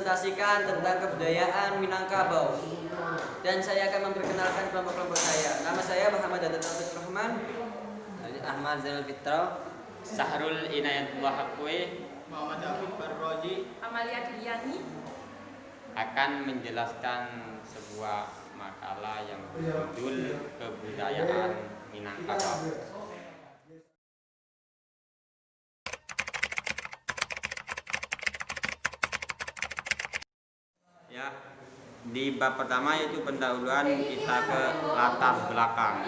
mempresentasikan tentang kebudayaan Minangkabau. Dan saya akan memperkenalkan kelompok-kelompok saya. Nama saya Muhammad Dadat Taufik Rahman, Ahmad Zainal Fitra, Sahrul Inayatullah Hakwe, Muhammad Afif Farroji, Amalia Diliani akan menjelaskan sebuah makalah yang berjudul Kebudayaan Minangkabau. Ya, di bab pertama yaitu pendahuluan kita ke latar belakang.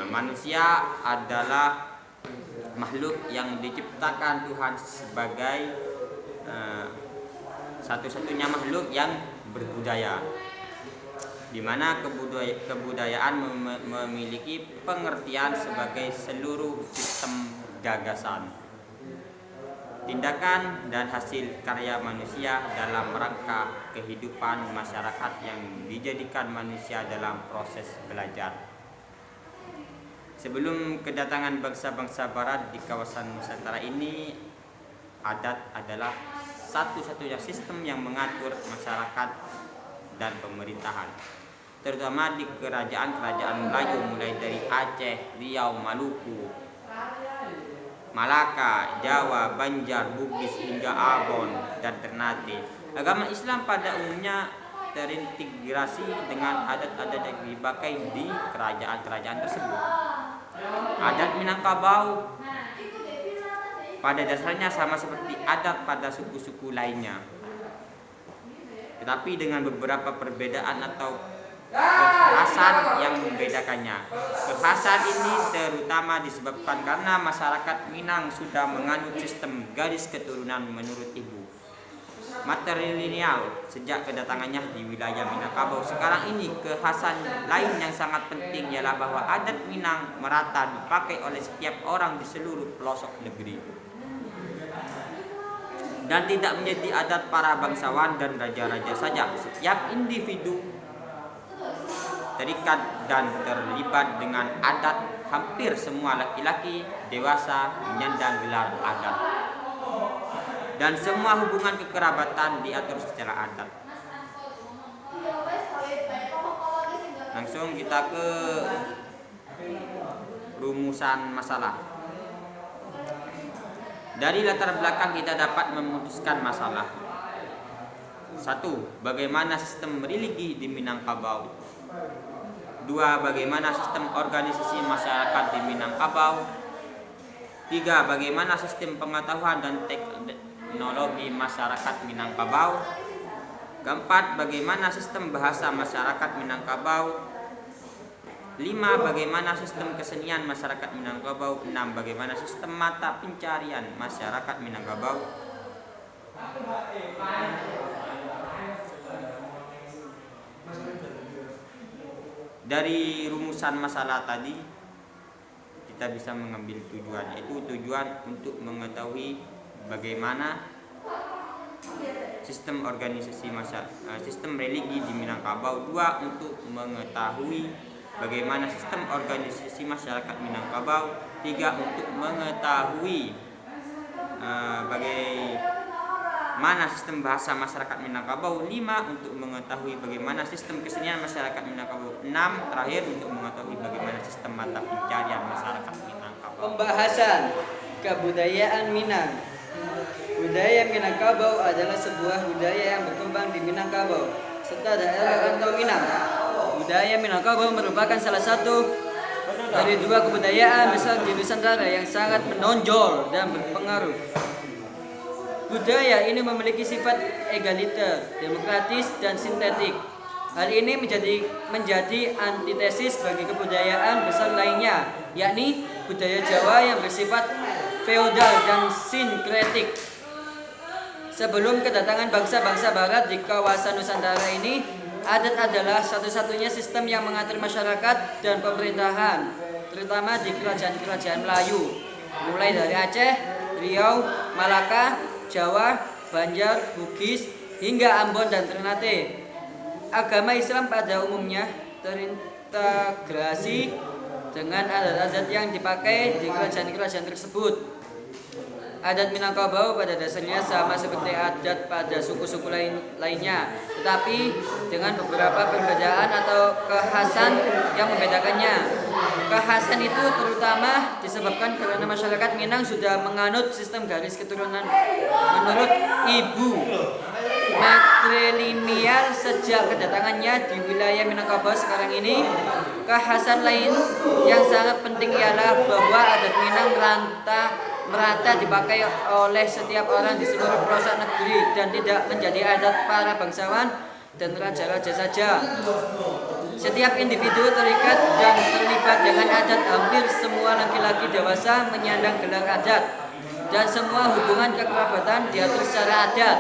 Manusia adalah makhluk yang diciptakan Tuhan sebagai satu-satunya makhluk yang berbudaya, di mana kebudayaan memiliki pengertian sebagai seluruh sistem gagasan, tindakan dan hasil karya manusia dalam rangka kehidupan masyarakat yang dijadikan manusia dalam proses belajar. Sebelum kedatangan bangsa-bangsa barat di kawasan Nusantara ini, adat adalah satu-satunya sistem yang mengatur masyarakat dan pemerintahan, terutama di kerajaan-kerajaan Melayu mulai dari Aceh, Riau, Maluku, Malaka, Jawa, Banjar, Bugis hingga Ambon dan Ternate. Agama Islam pada umumnya terintegrasi dengan adat-adat yang dipakai di kerajaan-kerajaan tersebut. Adat Minangkabau pada dasarnya sama seperti adat pada suku-suku lainnya, tetapi dengan beberapa perbedaan atau kekhasan yang membedakannya. Kekhasan ini terutama disebabkan karena masyarakat Minang sudah menganut sistem garis keturunan menurut ibu matrilineal sejak kedatangannya di wilayah Minangkabau. Sekarang ini kekhasan lain yang sangat penting ialah bahwa adat Minang merata dipakai oleh setiap orang di seluruh pelosok negeri dan tidak menjadi adat para bangsawan dan raja-raja saja. Setiap individu terikat dan terlibat dengan adat. Hampir semua laki-laki dewasa menyandang gelar adat, dan semua hubungan kekerabatan diatur secara adat. Langsung kita ke rumusan masalah. Dari latar belakang kita dapat memutuskan masalah. 1. Bagaimana sistem religi di Minangkabau? 2. Bagaimana sistem organisasi masyarakat di Minangkabau? 3. Bagaimana sistem pengetahuan dan teknologi masyarakat Minangkabau? 4. Bagaimana sistem bahasa masyarakat Minangkabau? 5. Bagaimana sistem kesenian masyarakat Minangkabau? 6. Bagaimana sistem mata pencarian masyarakat Minangkabau? Dari rumusan masalah tadi kita bisa mengambil tujuan, yaitu tujuan untuk mengetahui bagaimana sistem organisasi sistem religi di Minangkabau. 2. Untuk mengetahui bagaimana sistem organisasi masyarakat Minangkabau. 3. Untuk mengetahui bagaimana sistem bahasa masyarakat Minangkabau. 5. Untuk mengetahui bagaimana sistem kesenian masyarakat Minangkabau. 6. Terakhir untuk mengetahui bagaimana sistem mata pencarian masyarakat Minangkabau. Pembahasan kebudayaan Minang. Budaya Minangkabau adalah sebuah budaya yang berkembang di Minangkabau serta daerah Rantau Minang. Budaya Minangkabau merupakan salah satu dari dua kebudayaan besar di Nusantara yang sangat menonjol dan berpengaruh. Budaya ini memiliki sifat egaliter, demokratis, dan sintetik. Hal ini menjadi antitesis bagi kebudayaan besar lainnya, yakni budaya Jawa yang bersifat feodal dan sinkretik. Sebelum kedatangan bangsa-bangsa barat di kawasan Nusantara ini, adat adalah satu-satunya sistem yang mengatur masyarakat dan pemerintahan, terutama di kerajaan-kerajaan Melayu, mulai dari Aceh, Riau, Malaka, Jawa, Banjar, Bugis, hingga Ambon dan Ternate. Agama Islam pada umumnya terintegrasi dengan adat-adat yang dipakai di kerajaan-kerajaan tersebut. Adat Minangkabau pada dasarnya sama seperti adat pada suku-suku lainnya, tetapi dengan beberapa perbedaan atau kekhasan yang membedakannya. Kekhasan itu terutama disebabkan karena masyarakat Minang sudah menganut sistem garis keturunan menurut ibu matrilineal sejak kedatangannya di wilayah Minangkabau sekarang ini. Kekhasan lain yang sangat penting ialah bahwa adat Minang merata dipakai oleh setiap orang di seluruh pelosok negeri dan tidak menjadi adat para bangsawan dan raja-raja saja. Setiap individu terikat dan terlibat dengan adat. Hampir semua laki-laki dewasa menyandang gelar adat dan semua hubungan kekerabatan diatur secara adat.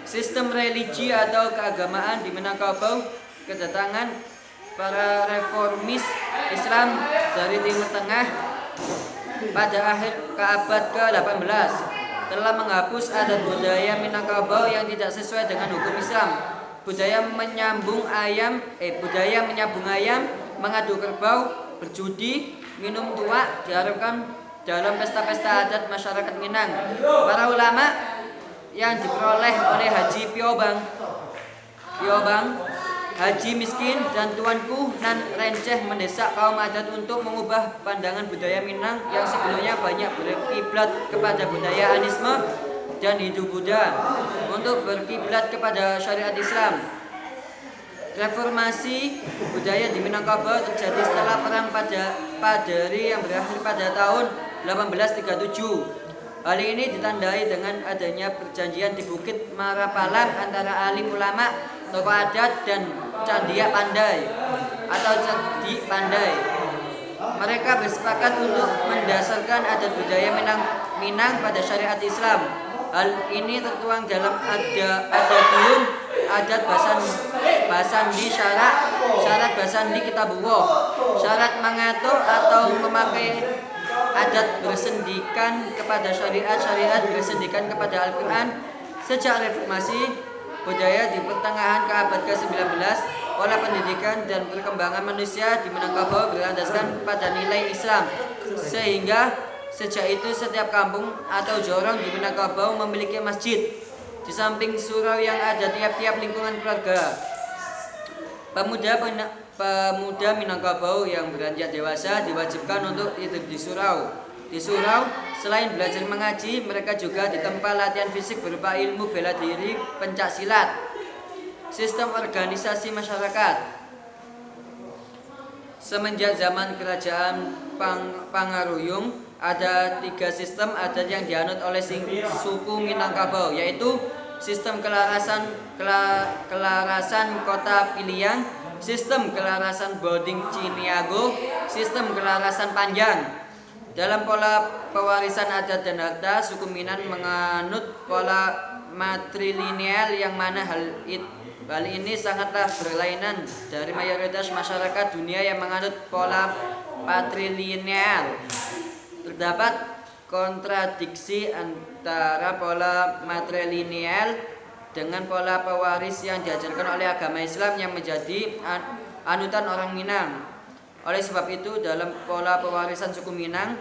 Sistem religi atau keagamaan di Minangkabau, kedatangan para reformis Islam dari Timur Tengah pada akhir abad ke-18 telah menghapus adat budaya Minangkabau yang tidak sesuai dengan hukum Islam. Budaya menyambung ayam, mengadu kerbau, berjudi, minum tuak diharapkan dalam pesta-pesta adat masyarakat Minang. Para ulama yang diperoleh oleh Haji Piobang, Haji Miskin dan Tuanku Nan Renceh mendesak kaum adat untuk mengubah pandangan budaya Minang yang sebelumnya banyak berkiblat kepada budaya anisme dan Hindu-Buddha untuk berkiblat kepada syariat Islam. Reformasi budaya di Minangkabau terjadi setelah perang Padari yang berakhir pada tahun 1837. Hal ini ditandai dengan adanya perjanjian di Bukit Marapalang antara alim ulama, tokoh adat dan Candia Pandai atau Candi Pandai. Mereka bersepakat untuk mendasarkan adat budaya Minang pada syariat Islam. Hal ini tertuang dalam Adadium, adat Basandi syarat Basandi Kitabuwo, syarat mengatur atau memakai adat bersendikan kepada syariat bersendikan kepada Al-Quran. Sejak reformasi budaya di pertengahan ke abad ke-19, pola pendidikan dan perkembangan manusia di Minangkabau berlandaskan pada nilai Islam, sehingga sejak itu setiap kampung atau jorong di Minangkabau memiliki masjid. Di samping surau yang ada tiap-tiap lingkungan keluarga, pemuda Minangkabau yang beranjak dewasa diwajibkan untuk hidup di surau. Di surau, selain belajar mengaji, mereka juga ditempa latihan fisik berupa ilmu bela diri, pencak silat. Sistem organisasi masyarakat. Semenjak zaman kerajaan Pangaruyung, ada 3 sistem adat yang dianut oleh suku Minangkabau, yaitu sistem kelarasan kota Piliang, sistem kelarasan Boding Ciniago, sistem kelarasan Panjang. Dalam pola pewarisan adat dan harta, suku Minang menganut pola matrilineal yang mana hal ini sangatlah berlainan dari mayoritas masyarakat dunia yang menganut pola patrilineal. Terdapat kontradiksi antara pola matrilineal dengan pola pewaris yang diajarkan oleh agama Islam yang menjadi anutan orang Minang. Oleh sebab itu, dalam pola pewarisan suku Minang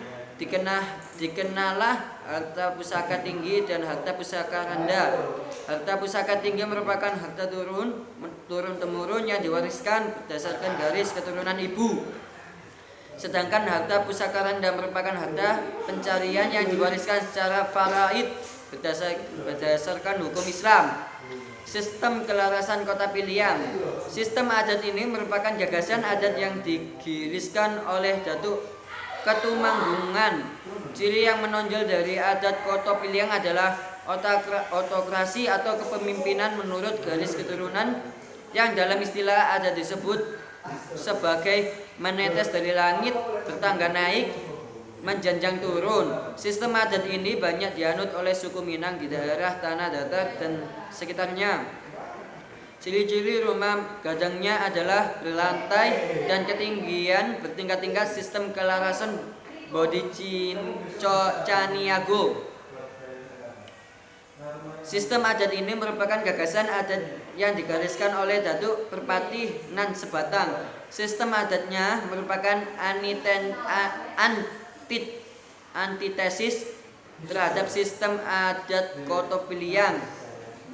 dikenallah harta pusaka tinggi dan harta pusaka rendah. Harta pusaka tinggi merupakan harta turun-temurun yang diwariskan berdasarkan garis keturunan ibu. Sedangkan harta pusaka rendah merupakan harta pencarian yang diwariskan secara faraid berdasarkan hukum Islam. Sistem kelarasan kota Piliang. Sistem adat ini merupakan gagasan adat yang digiriskan oleh Datuk Ketumanggungan. Ciri yang menonjol dari adat kota Piliang adalah otokrasi atau kepemimpinan menurut garis keturunan yang dalam istilah adat disebut sebagai menetes dari langit, bertangga naik, menjanjang turun. Sistem adat ini banyak dianut oleh suku Minang di daerah tanah datar dan sekitarnya. Ciri-ciri rumah gadangnya adalah berlantai dan ketinggian bertingkat-tingkat. Sistem kelarasan Caniago. Sistem adat ini merupakan gagasan adat yang digariskan oleh Datuk Perpati Nan Sebatang. Sistem adatnya merupakan antitesis terhadap sistem adat koto pilihan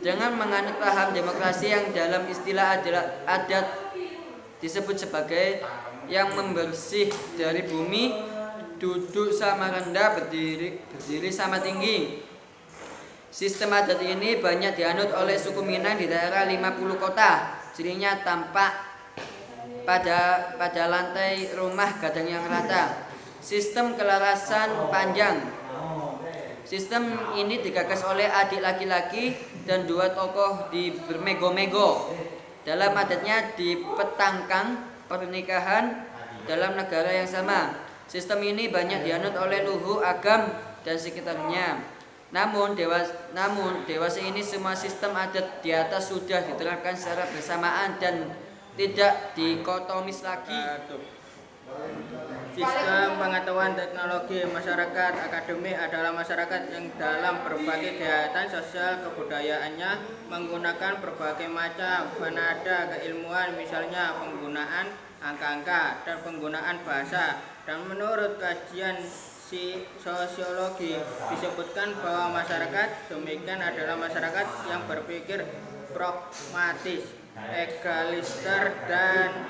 dengan menganut paham demokrasi yang dalam istilah adat disebut sebagai yang membersih dari bumi, duduk sama rendah, berdiri sama tinggi. Sistem adat ini banyak dianut oleh suku Minang di daerah 50 kota. Cirinya tampak pada lantai rumah gadang yang rata. Sistem kelarasan panjang. Sistem ini digagas oleh adik laki-laki dan dua tokoh di bermego-mego. Dalam adatnya dipetangkan pernikahan dalam negara yang sama. Sistem ini banyak dianut oleh Luhu, Agam, dan sekitarnya. Namun dewasa ini semua sistem adat di atas sudah diterapkan secara bersamaan dan tidak dikotomis lagi. Sistem pengetahuan teknologi masyarakat akademik adalah masyarakat yang dalam berbagai kegiatan sosial kebudayaannya menggunakan berbagai macam penada keilmuan, misalnya penggunaan angka-angka dan penggunaan bahasa. Dan menurut kajian sosiologi disebutkan bahwa masyarakat demikian adalah masyarakat yang berpikir pragmatis, egaliter, dan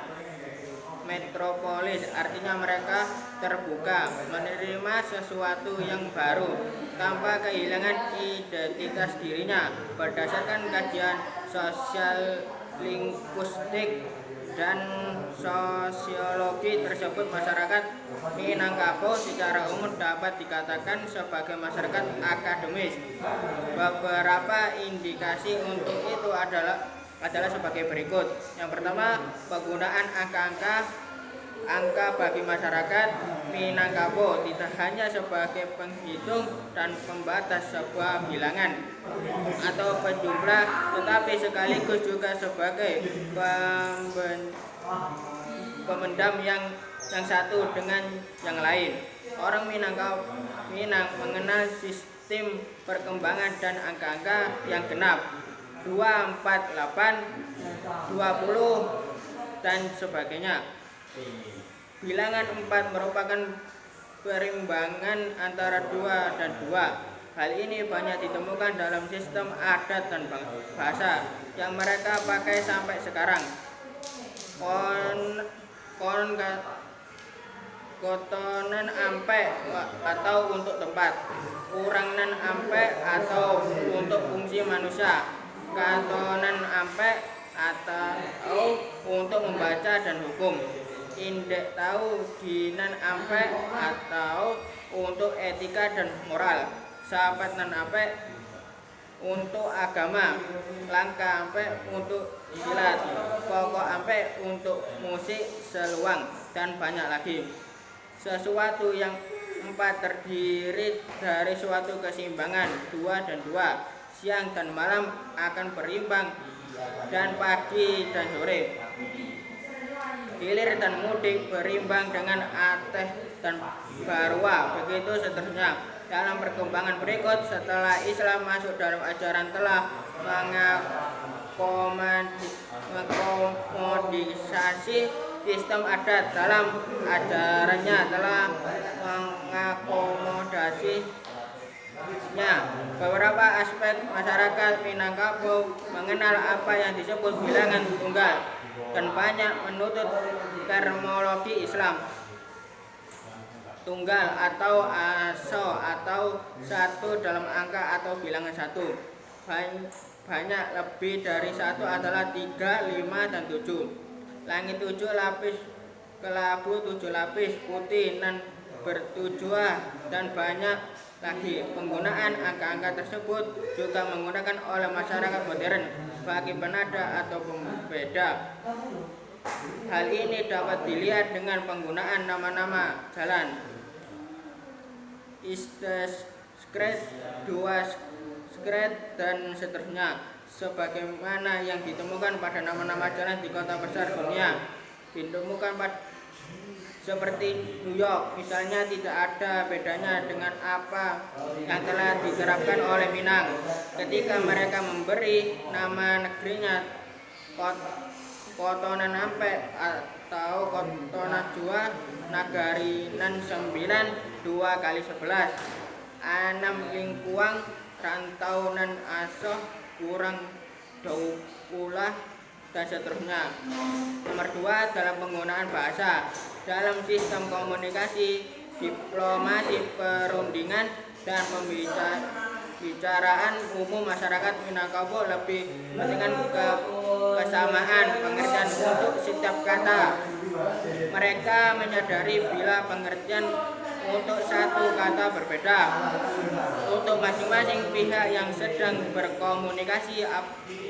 metropolis. Artinya mereka terbuka menerima sesuatu yang baru tanpa kehilangan identitas dirinya. Berdasarkan kajian sosial linguistik dan sosiologi tersebut, masyarakat Minangkabau secara umum dapat dikatakan sebagai masyarakat akademis. Beberapa indikasi untuk itu adalah sebagai berikut. Yang pertama, penggunaan angka bagi masyarakat Minangkabau tidak hanya sebagai penghitung dan pembatas sebuah bilangan atau penjumlah, tetapi sekaligus juga sebagai pemendam yang satu dengan yang lain. Orang Minang mengenal sistem perkembangan dan angka-angka yang genap, 2, 4, 8, 20, dan sebagainya. Bilangan 4 merupakan perimbangan antara 2 dan 2. Hal ini banyak ditemukan dalam sistem adat dan bahasa yang mereka pakai sampai sekarang. Kotonan ampe atau untuk tempat, urangnan ampe atau untuk fungsi manusia, katonan ampe atau untuk membaca dan hukum, indek tahu dinan ampe atau untuk etika dan moral, sahabat nan ampe untuk agama, langkah ampe untuk silat, pokok ampe untuk musik seluang, dan banyak lagi. Sesuatu yang 4 terdiri dari suatu keseimbangan, 2 dan 2. Siang dan malam akan berimbang, dan pagi dan sore, hilir dan mudik berimbang dengan ateh dan barwa, begitu seterusnya. Dalam perkembangan berikut, setelah Islam masuk dalam ajaran, telah mengakomodisasi sistem adat. Dalam ajarannya telah mengakomodasinya beberapa aspek masyarakat Minangkabau mengenal apa yang disebut bilangan tunggal dan banyak menuntut terminologi Islam. Tunggal atau aso atau satu dalam angka atau bilangan 1. Banyak lebih dari 1 adalah 3, 5, dan 7. Langit 7 lapis, kelabu 7 lapis, putih dan bertujuan, dan banyak lagi. Penggunaan angka-angka tersebut juga menggunakan oleh masyarakat modern bagi penada atau pembeda. Hal ini dapat dilihat dengan penggunaan nama-nama jalan, skret, 2 skret, dan seterusnya, sebagaimana yang ditemukan pada nama-nama jalan di kota besar dunia. Ditemukan seperti New York misalnya, tidak ada bedanya dengan apa yang telah diterapkan oleh Minang ketika mereka memberi nama negerinya Kotonan Ampe atau Kota Najwa Nagari nan 9 2 kali 11 6 lingkuang rantau nan asoh kurang dau pula dan seterusnya. Nomor 2, dalam penggunaan bahasa dalam sistem komunikasi, diplomasi, perundingan dan pembicaraan umum masyarakat Minangkabau lebih mementingkan kesamaan pengertian untuk setiap kata. Mereka menyadari bila pengertian untuk satu kata berbeda untuk masing-masing pihak yang sedang berkomunikasi,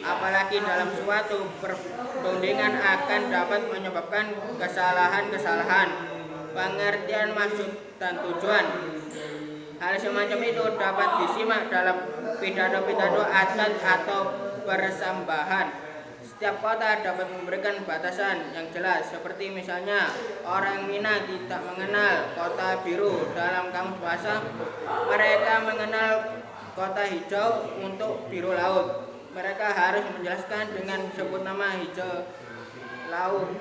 apalagi dalam suatu perundingan akan dapat menyebabkan kesalahan-kesalahan pengertian maksud dan tujuan. Hal semacam itu dapat disimak dalam pidato-pidato adat atau persambahan. Setiap kota dapat memberikan batasan yang jelas, seperti misalnya orang Minang tidak mengenal kota biru dalam kamus bahasa. Mereka mengenal kota hijau untuk biru laut. Mereka harus menjelaskan dengan sebut nama hijau laut.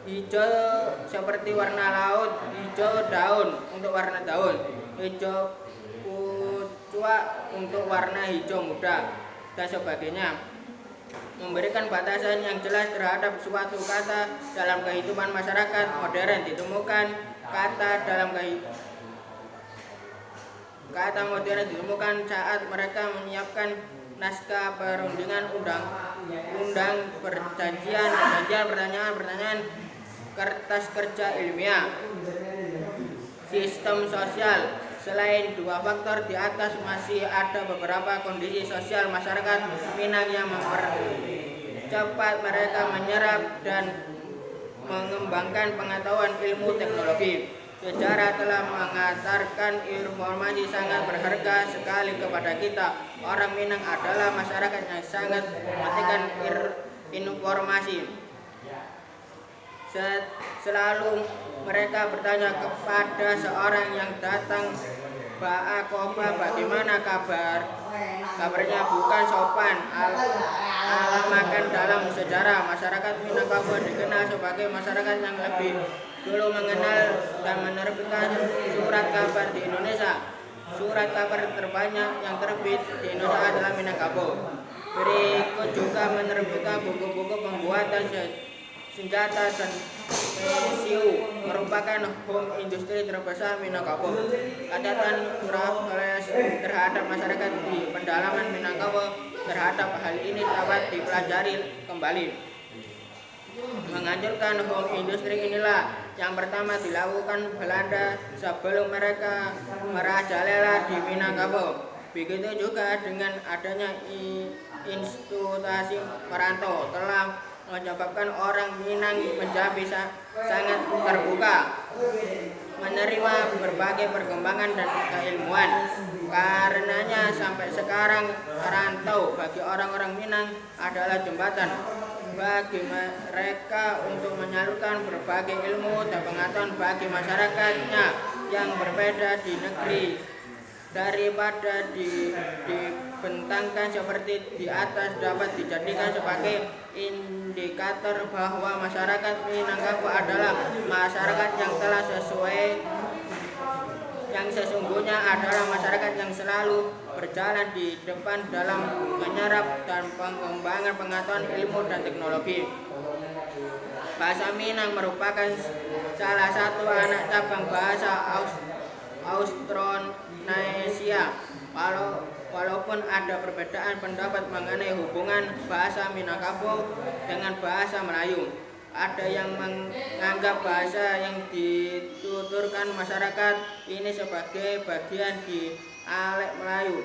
Hijau seperti warna laut, hijau daun untuk warna daun, hijau pucuk untuk warna hijau muda, dan sebagainya. Memberikan batasan yang jelas terhadap suatu kata dalam kehidupan masyarakat modern ditemukan kata modern ditemukan saat mereka menyiapkan naskah perundingan, undang-undang, perjanjian, pertanyaan, kertas kerja ilmiah. Sistem sosial. Selain dua faktor di atas, masih ada beberapa kondisi sosial masyarakat Minang yang mempercepat mereka menyerap dan mengembangkan pengetahuan ilmu teknologi. Sejarah telah mengantarkan informasi sangat berharga sekali kepada kita. Orang Minang adalah masyarakat yang sangat mementingkan informasi. Selalu mereka bertanya kepada seorang yang datang, "Pak Koba, bagaimana kabarnya?" Bukan sopan alamakan dalam sejarah. Masyarakat Minangkabau dikenal sebagai masyarakat yang lebih dulu mengenal dan menerbitkan surat kabar di Indonesia. Surat kabar terbanyak yang terbit di Indonesia adalah Minangkabau. Berikut juga menerbitkan buku-buku pembuatan senjata dan PCU, merupakan home industri terbesar Minangkabau. Catatan Raffles terhadap masyarakat di pedalaman Minangkabau terhadap hal ini dapat dipelajari kembali. Menghancurkan home industri inilah yang pertama dilakukan Belanda sebelum mereka merajalela di Minangkabau. Begitu juga dengan adanya institusi perantau telah menyebabkan orang Minang menjadi sangat terbuka menerima berbagai perkembangan dan keilmuan. Karenanya sampai sekarang rantau bagi orang-orang Minang adalah jembatan bagi mereka untuk menyalurkan berbagai ilmu dan pengetahuan bagi masyarakatnya yang berbeda di negeri. Daripada dibentangkan seperti di atas, dapat dijadikan sebagai indikator bahwa masyarakat Minangkabau adalah masyarakat yang sesungguhnya adalah masyarakat yang selalu berjalan di depan dalam menyerap dan pengembangan pengetahuan ilmu dan teknologi. Bahasa Minang merupakan salah satu anak cabang bahasa Austronesia. Walaupun ada perbedaan pendapat mengenai hubungan bahasa Minangkabau dengan bahasa Melayu, ada yang menganggap bahasa yang dituturkan masyarakat ini sebagai bagian dialek Melayu.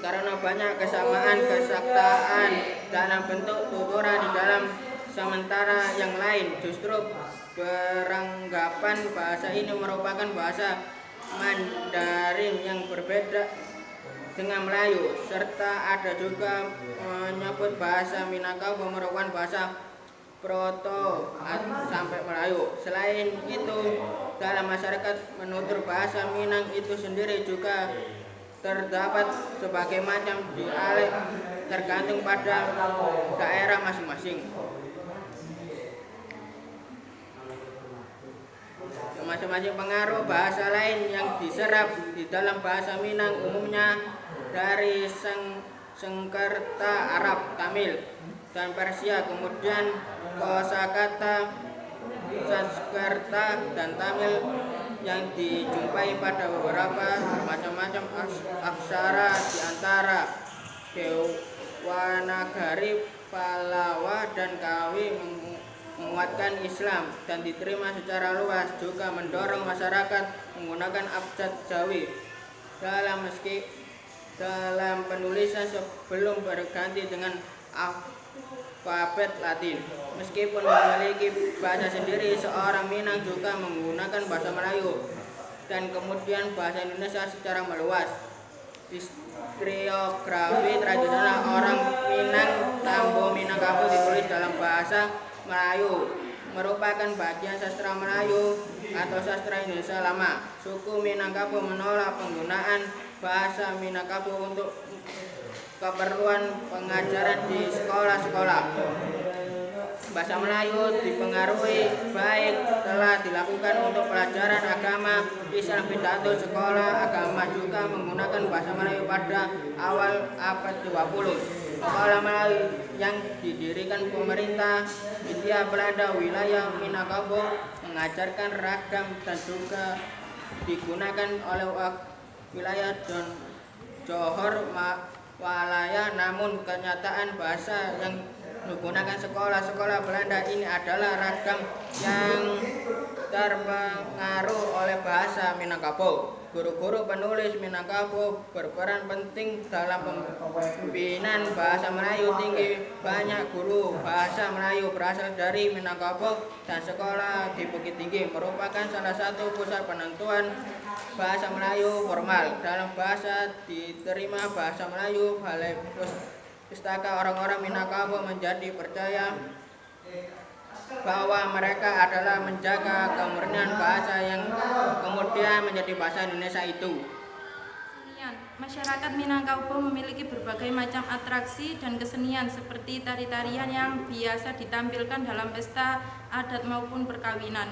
Karena banyak kesamaan kesaktaan dalam bentuk tuturan di dalam, sementara yang lain justru beranggapan bahasa ini merupakan bahasa Mandarin yang berbeda dengan Melayu, serta ada juga menyebut bahasa Minangkabau merupakan bahasa proto sampai Melayu. Selain itu, dalam masyarakat menutur bahasa Minang itu sendiri juga terdapat sebagai macam dialek tergantung pada daerah masing-masing. Masing-masing pengaruh bahasa lain yang diserap di dalam bahasa Minang umumnya dari Sengkerta Arab, Tamil, dan Persia. Kemudian kosakata Sanskerta dan Tamil yang dijumpai pada beberapa macam-macam aksara di antara Dewanagari, Palawa, dan Kawi menguatkan Islam dan diterima secara luas, juga mendorong masyarakat menggunakan abjad Jawi dalam penulisan sebelum berganti dengan alfabet Latin. Meskipun memiliki bahasa sendiri, seorang Minang juga menggunakan bahasa Melayu dan kemudian bahasa Indonesia secara meluas. Historiografi tradisional orang Minang Tambo Minangkabau ditulis dalam bahasa Melayu, merupakan bagian sastra Melayu atau sastra Indonesia lama. Suku Minangkabau menolak penggunaan bahasa Minangkabau untuk keperluan pengajaran di sekolah-sekolah. Bahasa Melayu dipengaruhi baik telah dilakukan untuk pelajaran agama Islam, pidato sekolah agama juga menggunakan bahasa Melayu pada awal abad 20. Sekolah Melayu yang didirikan pemerintah Hindia Belanda wilayah Minangkabau mengajarkan ragam dan juga digunakan oleh wilayah Johor Malaya. Namun kenyataan bahasa yang menggunakan sekolah-sekolah Belanda ini adalah ragam yang terpengaruh oleh bahasa Minangkabau. Guru-guru penulis Minangkabau berperan penting dalam pembinaan bahasa Melayu tinggi. Banyak guru bahasa Melayu berasal dari Minangkabau dan sekolah di Bukit Tinggi merupakan salah satu pusat penentuan bahasa Melayu formal. Dalam bahasa diterima bahasa Melayu, Balai Pustaka orang-orang Minangkabau menjadi percaya bahwa mereka adalah menjaga kemurnian bahasa yang kemudian menjadi bahasa Indonesia itu. Masyarakat Minangkabau memiliki berbagai macam atraksi dan kesenian seperti tari-tarian yang biasa ditampilkan dalam pesta adat maupun perkawinan.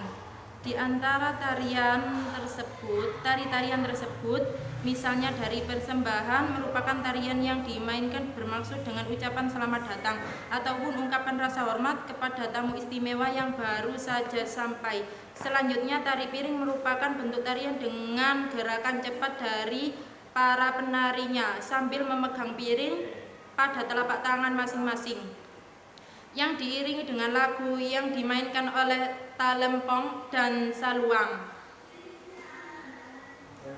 Di antara tari-tarian tersebut, misalnya dari persembahan, merupakan tarian yang dimainkan bermaksud dengan ucapan selamat datang ataupun ungkapan rasa hormat kepada tamu istimewa yang baru saja sampai. Selanjutnya, tari piring merupakan bentuk tarian dengan gerakan cepat dari para penarinya sambil memegang piring pada telapak tangan masing-masing, yang diiringi dengan lagu yang dimainkan oleh talempong dan saluang.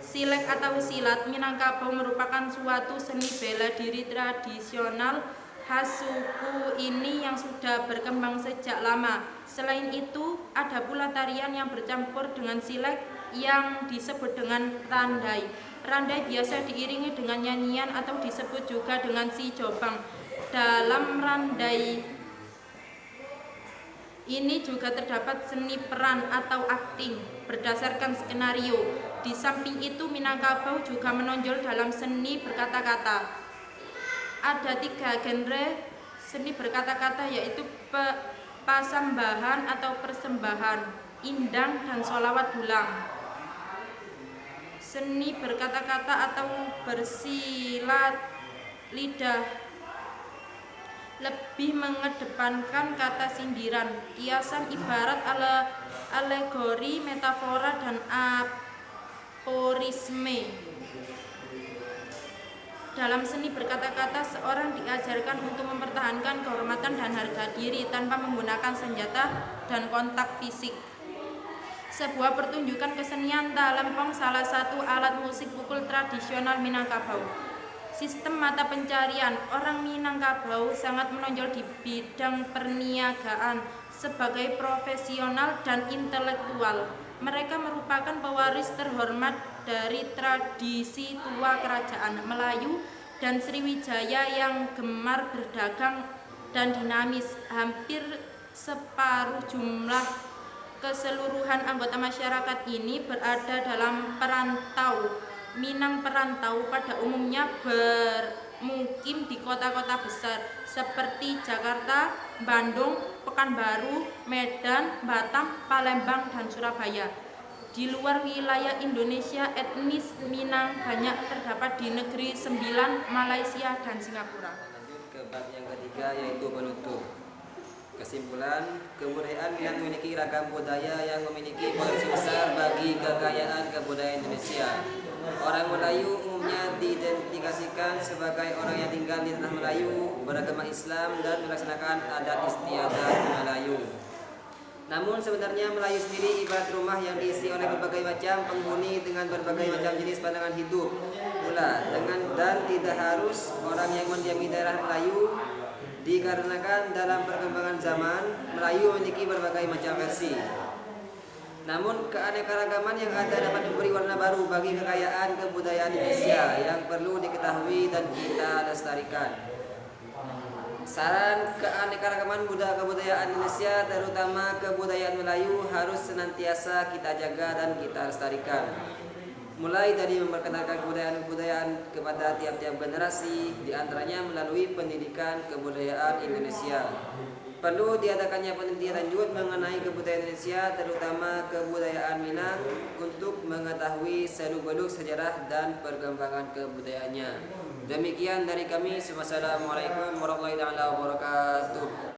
Silek atau silat Minangkabau merupakan suatu seni bela diri tradisional khas suku ini yang sudah berkembang sejak lama. Selain itu, ada pula tarian yang bercampur dengan silek yang disebut dengan randai. Randai biasa diiringi dengan nyanyian atau disebut juga dengan si jobang. Dalam randai ini juga terdapat seni peran atau akting berdasarkan skenario. Di samping itu, Minangkabau juga menonjol dalam seni berkata-kata. Ada 3 genre seni berkata-kata, yaitu pasambahan atau persembahan, indang, dan sholawat bulang. Seni berkata-kata atau bersilat lidah lebih mengedepankan kata sindiran, kiasan, ibarat, alegori, metafora, dan aforisme. Dalam seni berkata-kata, seorang diajarkan untuk mempertahankan kehormatan dan harga diri tanpa menggunakan senjata dan kontak fisik. Sebuah pertunjukan kesenian talempong salah satu alat musik pukul tradisional Minangkabau. Sistem mata pencarian orang Minangkabau sangat menonjol di bidang perniagaan sebagai profesional dan intelektual. Mereka merupakan pewaris terhormat dari tradisi tua kerajaan Melayu dan Sriwijaya yang gemar berdagang dan dinamis. Hampir separuh jumlah keseluruhan anggota masyarakat ini berada dalam perantau. Minang perantau pada umumnya bermukim di kota-kota besar seperti Jakarta, Bandung, Pekanbaru, Medan, Batam, Palembang, dan Surabaya. Di luar wilayah Indonesia, etnis Minang banyak terdapat di negeri Sembilan, Malaysia, dan Singapura. Lanjut ke bab yang ketiga yaitu penutup. Kesimpulan, kebudayaan Minang memiliki ragam budaya yang memiliki potensi besar bagi kekayaan kebudayaan Indonesia. Orang Melayu umumnya diidentifikasikan sebagai orang yang tinggal di tanah Melayu, beragama Islam dan melaksanakan adat istiadat Melayu. Namun sebenarnya Melayu sendiri ibarat rumah yang diisi oleh berbagai macam penghuni dengan berbagai macam jenis pandangan hidup pula dan tidak harus orang yang mendiami daerah Melayu, dikarenakan dalam perkembangan zaman Melayu memiliki berbagai macam versi. Namun keanekaragaman yang ada dapat memberi warna baru bagi kekayaan kebudayaan Indonesia yang perlu diketahui dan kita lestarikan. Saran keanekaragaman budaya kebudayaan Indonesia terutama kebudayaan Melayu harus senantiasa kita jaga dan kita lestarikan. Mulai dari memperkenalkan kebudayaan kepada tiap-tiap generasi, diantaranya melalui pendidikan kebudayaan Indonesia. Perlu diadakannya penelitian lanjut mengenai kebudayaan Indonesia, terutama kebudayaan Minang, untuk mengetahui seluk-beluk sejarah dan perkembangan kebudayaannya. Demikian dari kami. Wassalamualaikum warahmatullahi wabarakatuh.